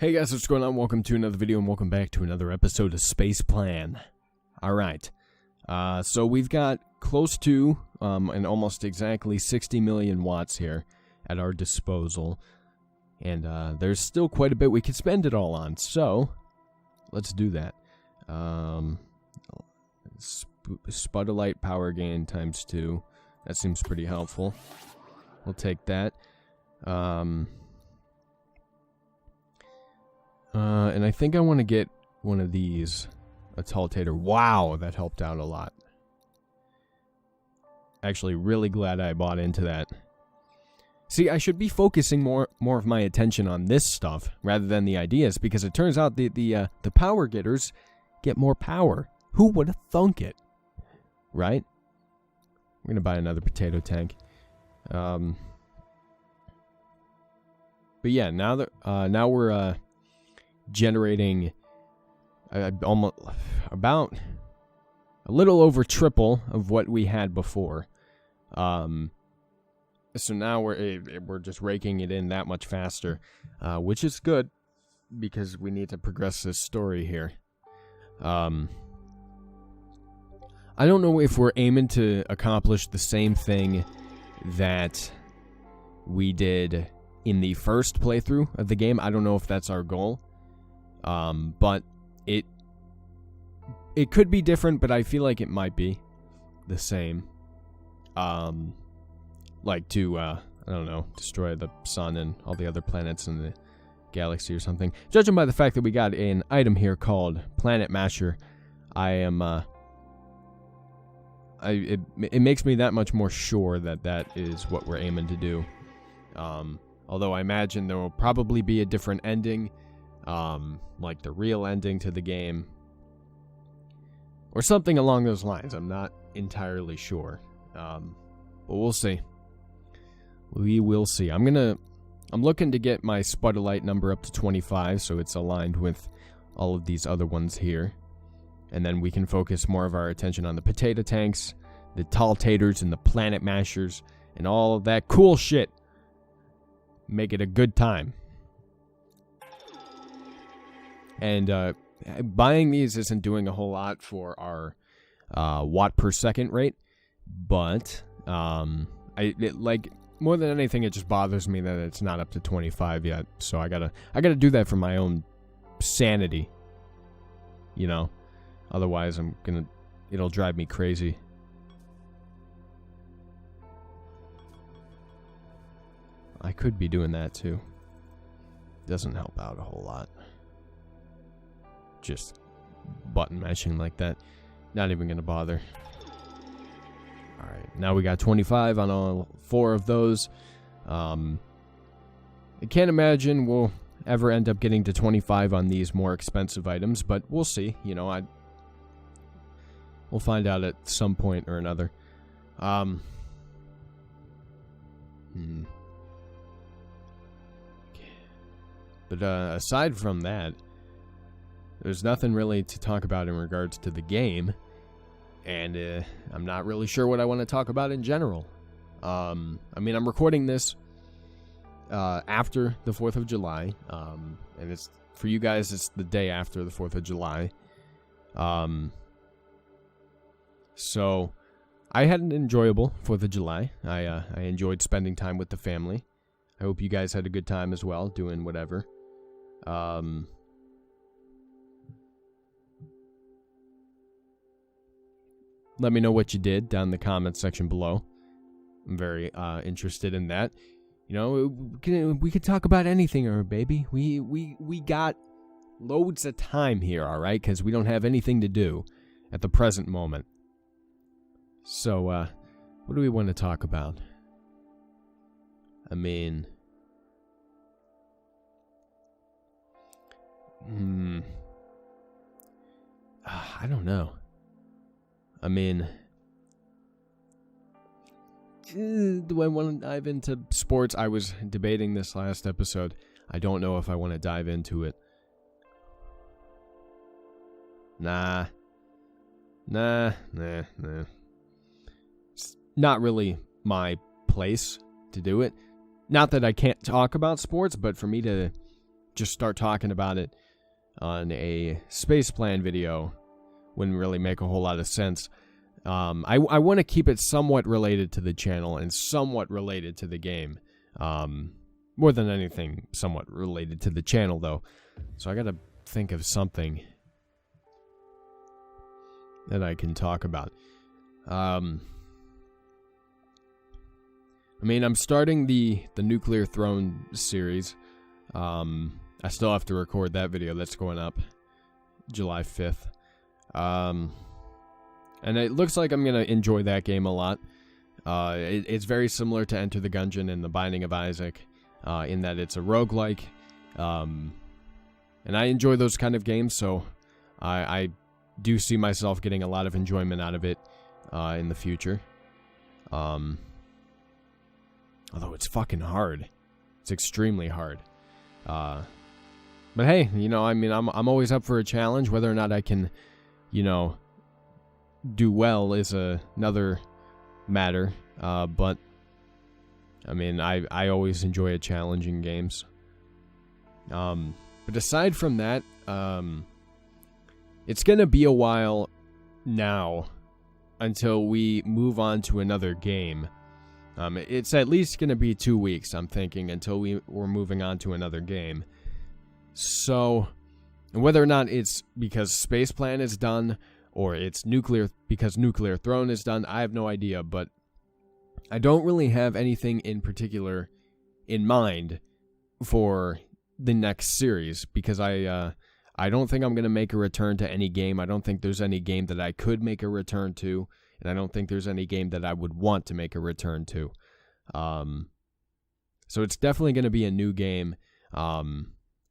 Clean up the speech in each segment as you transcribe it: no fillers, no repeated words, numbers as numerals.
Hey guys, what's going on? Welcome to another video and welcome back to another episode of Spaceplan. Alright, so we've got close to and almost exactly 60 million watts here at our disposal. And there's still quite a bit we could spend it all on, so let's do that. Spudlight power gain times 2. That seems pretty helpful. We'll take that. And I think I want to get one of these, a Taltator. Wow, that helped out a lot. Actually, really glad I bought into that. See, I should be focusing more of my attention on this stuff rather than the ideas, because it turns out the power getters get more power. Who would have thunk it? Right? We're gonna buy another potato tank. But yeah, now we're generating almost about a little over triple of what we had before. So now we're just raking it in that much faster, which is good because we need to progress this story here. I don't know if we're aiming to accomplish the same thing that we did in the first playthrough of the game. I don't know if that's our goal. But it could be different, but I feel like it might be the same. Like to, I don't know, destroy the sun and all the other planets in the galaxy or something. Judging by the fact that we got an item here called Planet Masher, it makes me that much more sure that is what we're aiming to do. Although I imagine there will probably be a different ending. Like the real ending to the game, or something along those lines. I'm not entirely sure, but we'll see. We will see. I'm looking to get my Spudlight number up to 25, so it's aligned with all of these other ones here, and then we can focus more of our attention on the potato tanks, the Taltators, and the Planet Mashers, and all of that cool shit. Make it a good time. And buying these isn't doing a whole lot for our watt per second rate, but like more than anything, it just bothers me that it's not up to 25 yet. So I gotta do that for my own sanity, you know. Otherwise, it'll drive me crazy. I could be doing that too. Doesn't help out a whole lot. Just button mashing like that. Not even gonna bother. Alright, now we got 25 on all 4 of those. I can't imagine we'll ever end up getting to 25 on these more expensive items, but we'll see. You know, we'll find out at some point or another. But aside from that, there's nothing really to talk about in regards to the game, and I'm not really sure what I want to talk about in general. I mean, I'm recording this after the 4th of July, and it's for you guys, it's the day after the 4th of July. So I had an enjoyable 4th of July. I enjoyed spending time with the family. I hope you guys had a good time as well, doing whatever. Let me know what you did down in the comments section below. I'm very interested in that. You know, we could talk about anything, baby. We got loads of time here, all right? Because we don't have anything to do at the present moment. So, what do we want to talk about? I mean, I don't know. I mean, do I want to dive into sports? I was debating this last episode. I don't know if I want to dive into it. Nah. It's not really my place to do it. Not that I can't talk about sports, but for me to just start talking about it on a Spaceplan video wouldn't really make a whole lot of sense. I want to keep it somewhat related to the channel and somewhat related to the game. More than anything, somewhat related to the channel, though. So I gotta think of something that I can talk about. I mean, I'm starting the Nuclear Throne series. I still have to record that video. That's going up July 5th. And it looks like I'm going to enjoy that game a lot. It's very similar to Enter the Gungeon and The Binding of Isaac, in that it's a roguelike. And I enjoy those kind of games, so I do see myself getting a lot of enjoyment out of it in the future. Although it's fucking hard. It's extremely hard. But hey, you know, I mean, I'm always up for a challenge. Whether or not I can, you know, do well is another matter. But I mean, I always enjoy a challenge in games. But aside from that, it's gonna be a while now until we move on to another game. It's at least gonna be 2 weeks, I'm thinking, until we're moving on to another game. So, whether or not it's because Spaceplan is done, or it's because Nuclear Throne is done, I have no idea, but I don't really have anything in particular in mind for the next series, because I don't think I'm going to make a return to any game. I don't think there's any game that I could make a return to, and I don't think there's any game that I would want to make a return to. So it's definitely going to be a new game.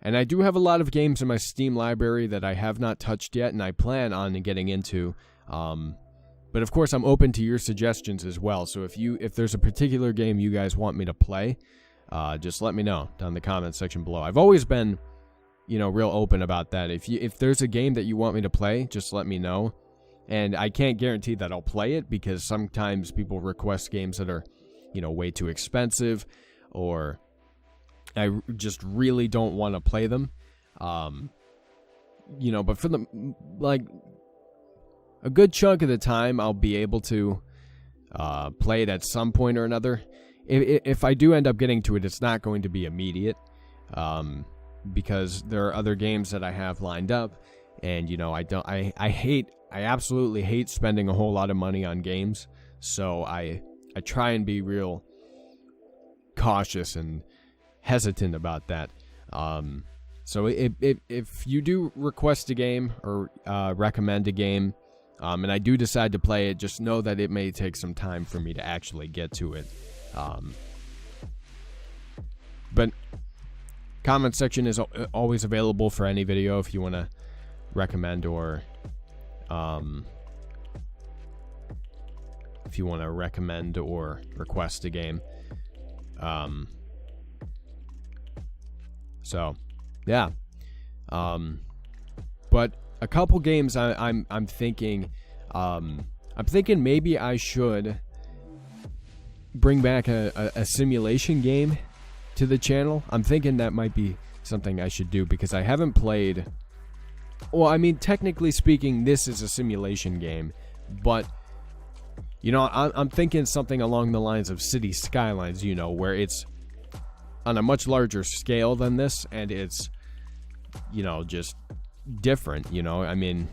And I do have a lot of games in my Steam library that I have not touched yet, and I plan on getting into. But of course, I'm open to your suggestions as well. So if there's a particular game you guys want me to play, just let me know down in the comments section below. I've always been, you know, real open about that. If there's a game that you want me to play, just let me know. And I can't guarantee that I'll play it, because sometimes people request games that are, you know, way too expensive, or I just really don't want to play them. You know, but for the, like, a good chunk of the time, I'll be able to play it at some point or another. If I do end up getting to it, it's not going to be immediate, because there are other games that I have lined up, and, you know, I absolutely hate spending a whole lot of money on games, so I try and be real cautious and hesitant about that. So if you do request a game or recommend a game, and I do decide to play it, just know that it may take some time for me to actually get to it. But comment section is always available for any video if you want to recommend or request a game. So yeah. But a couple games I'm thinking maybe I should bring back a simulation game to the channel. I'm thinking that might be something I should do, because I haven't played. Well, I mean, technically speaking, this is a simulation game, but, you know, I'm thinking something along the lines of City Skylines, you know, where it's on a much larger scale than this, and it's, you know, just different, you know. I mean,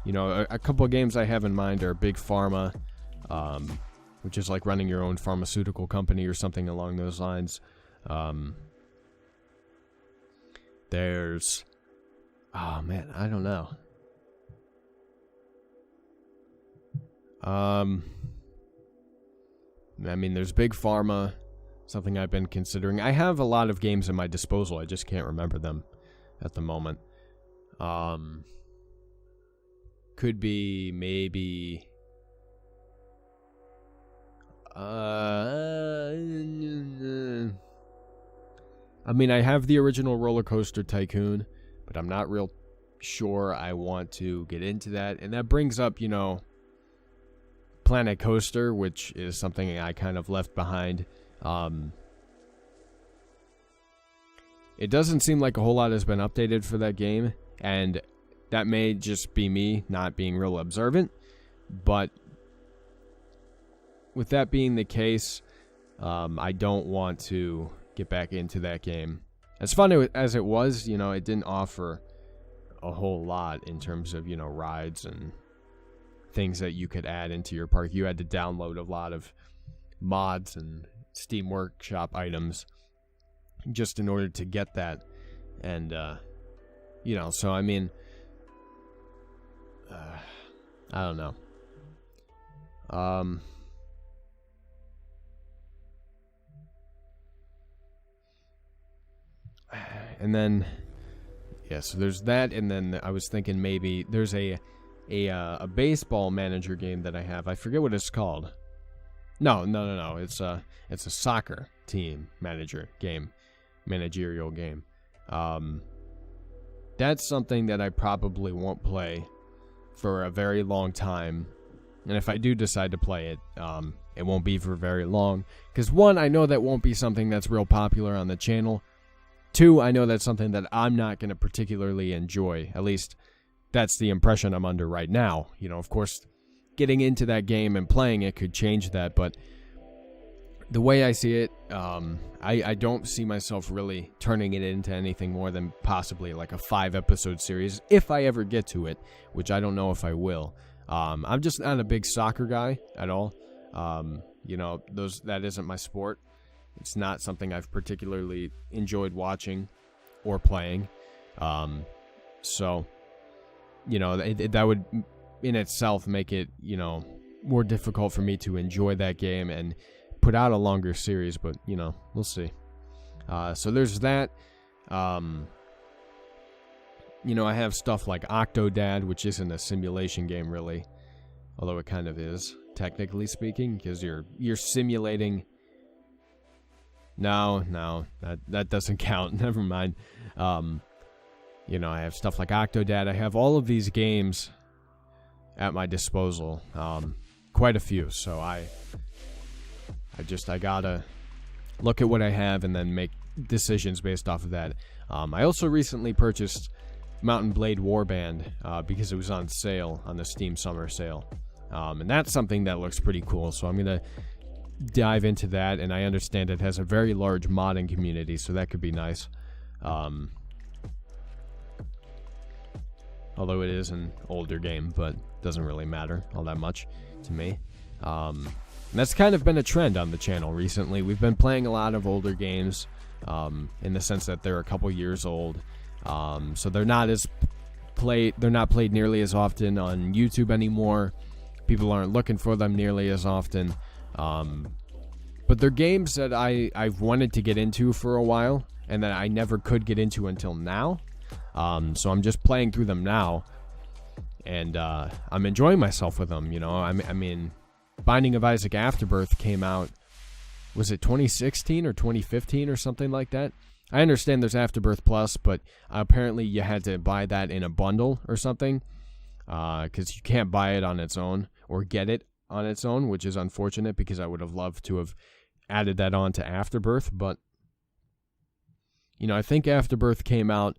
you know, a couple of games I have in mind are Big Pharma, which is like running your own pharmaceutical company or something along those lines. There's, oh man, I don't know. I mean, there's Big Pharma, something I've been considering. I have a lot of games at my disposal, I just can't remember them at the moment. Could be maybe I mean, I have the original Roller Coaster Tycoon, but I'm not real sure I want to get into that. And that brings up, you know, Planet Coaster, which is something I kind of left behind. it doesn't seem like a whole lot has been updated for that game, and that may just be me not being real observant, but with that being the case, I don't want to get back into that game. As fun as it was, it didn't offer a whole lot in terms of, rides and things that you could add into your park. You had to download a lot of mods and Steam Workshop items just in order to get that. And, so I mean, I don't know. And then, so there's that, and then I was thinking maybe there's a baseball manager game that I have. I forget what it's called. No. It's a soccer team managerial game. That's something that I probably won't play for a very long time. And if I do decide to play it, it won't be for very long. Because one, I know that won't be something that's real popular on the channel. Two, I know that's something that I'm not going to particularly enjoy. At least that's the impression I'm under right now. Of course, getting into that game and playing it could change that. But the way I see it, I don't see myself really turning it into anything more than possibly like a 5-episode series, if I ever get to it, which I don't know if I will. I'm just not a big soccer guy at all. That isn't my sport. It's not something I've particularly enjoyed watching or playing. So, that would in itself make it, more difficult for me to enjoy that game and put out a longer series, but, we'll see. So there's that. I have stuff like Octodad, which isn't a simulation game really, although it kind of is, technically speaking, because you're simulating. No, that doesn't count. Never mind. I have stuff like Octodad. I have all of these games at my disposal, quite a few. So I gotta look at what I have and then make decisions based off of that. I also recently purchased Mountain Blade Warband because it was on sale on the Steam Summer Sale, and that's something that looks pretty cool. So I'm gonna dive into that, and I understand it has a very large modding community, so that could be nice. Although it is an older game, but doesn't really matter all that much to me. And that's kind of been a trend on the channel recently. We've been playing a lot of older games, in the sense that they're a couple years old, so they're not played nearly as often on YouTube anymore. People aren't looking for them nearly as often. But they're games that I've wanted to get into for a while, and that I never could get into until now. So I'm just playing through them now, and I'm enjoying myself with them. I mean, Binding of Isaac Afterbirth came out, was it 2016 or 2015 or something like that? I understand there's Afterbirth Plus, but apparently you had to buy that in a bundle or something, because you can't buy it on its own or get it on its own, which is unfortunate because I would have loved to have added that on to Afterbirth. But, I think Afterbirth came out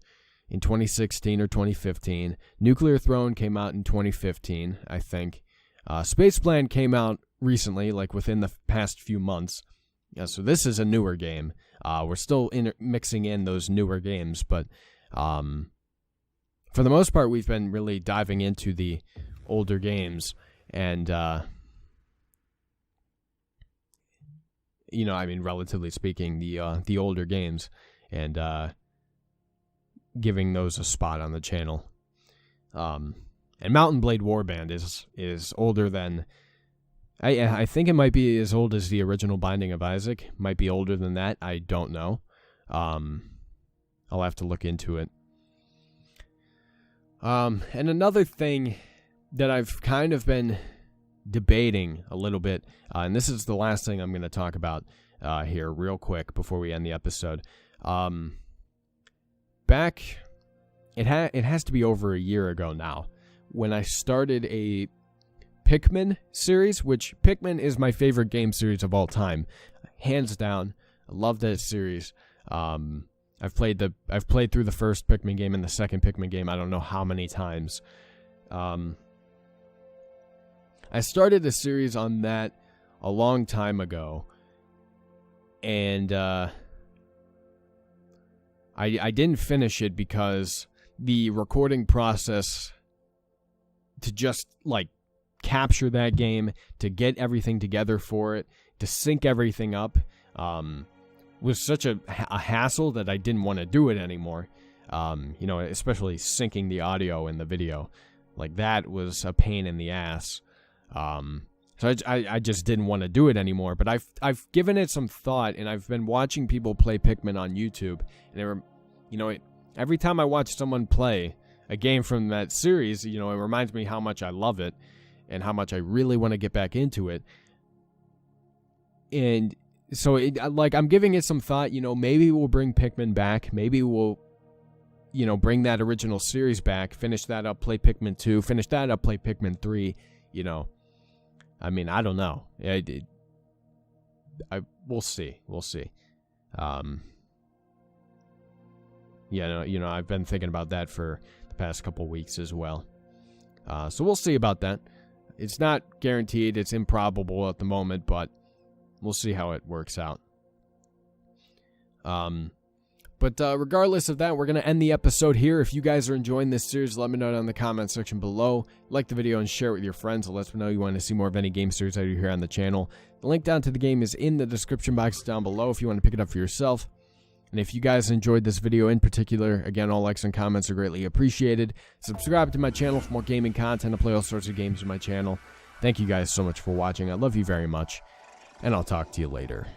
in 2016 or 2015. Nuclear Throne came out in 2015, I think. Spaceplan came out recently, like within the past few months. So this is a newer game. We're still mixing in those newer games, but for the most part, we've been really diving into the older games, and relatively speaking, the older games, and giving those a spot on the channel. And Mountain Blade Warband is older than, I think it might be as old as the original Binding of Isaac. Might be older than that. I don't know. I'll have to look into it. And another thing that I've kind of been debating a little bit, and this is the last thing I'm going to talk about here real quick before we end the episode. It has to be over a year ago now, when I started a Pikmin series, which Pikmin is my favorite game series of all time. Hands down. I love that series. I've played through the first Pikmin game and the second Pikmin game I don't know how many times. I started a series on that a long time ago, and I didn't finish it because the recording process to just like capture that game, to get everything together for it, to sync everything up, was such a hassle that I didn't want to do it anymore. You know, especially syncing the audio and the video. Like, that was a pain in the ass. So I just didn't want to do it anymore. But I've given it some thought, and I've been watching people play Pikmin on YouTube. And every time I watch someone play a game from that series, you know, it reminds me how much I love it and how much I really want to get back into it. And so, I'm giving it some thought. You know, maybe we'll bring Pikmin back. Maybe we'll, you know, bring that original series back, finish that up, play Pikmin 2, finish that up, play Pikmin 3, you know. I mean, I don't know. We'll see. We'll see. Yeah, you know, I've been thinking about that for the past couple weeks as well. So we'll see about that. It's not guaranteed. It's improbable at the moment, but we'll see how it works out. But regardless of that, we're going to end the episode here. If you guys are enjoying this series, let me know down in the comment section below. Like the video and share it with your friends. It lets me know you want to see more of any game series I do here on the channel. The link down to the game is in the description box down below if you want to pick it up for yourself. And if you guys enjoyed this video in particular, again, all likes and comments are greatly appreciated. Subscribe to my channel for more gaming content. I play all sorts of games on my channel. Thank you guys so much for watching. I love you very much, and I'll talk to you later.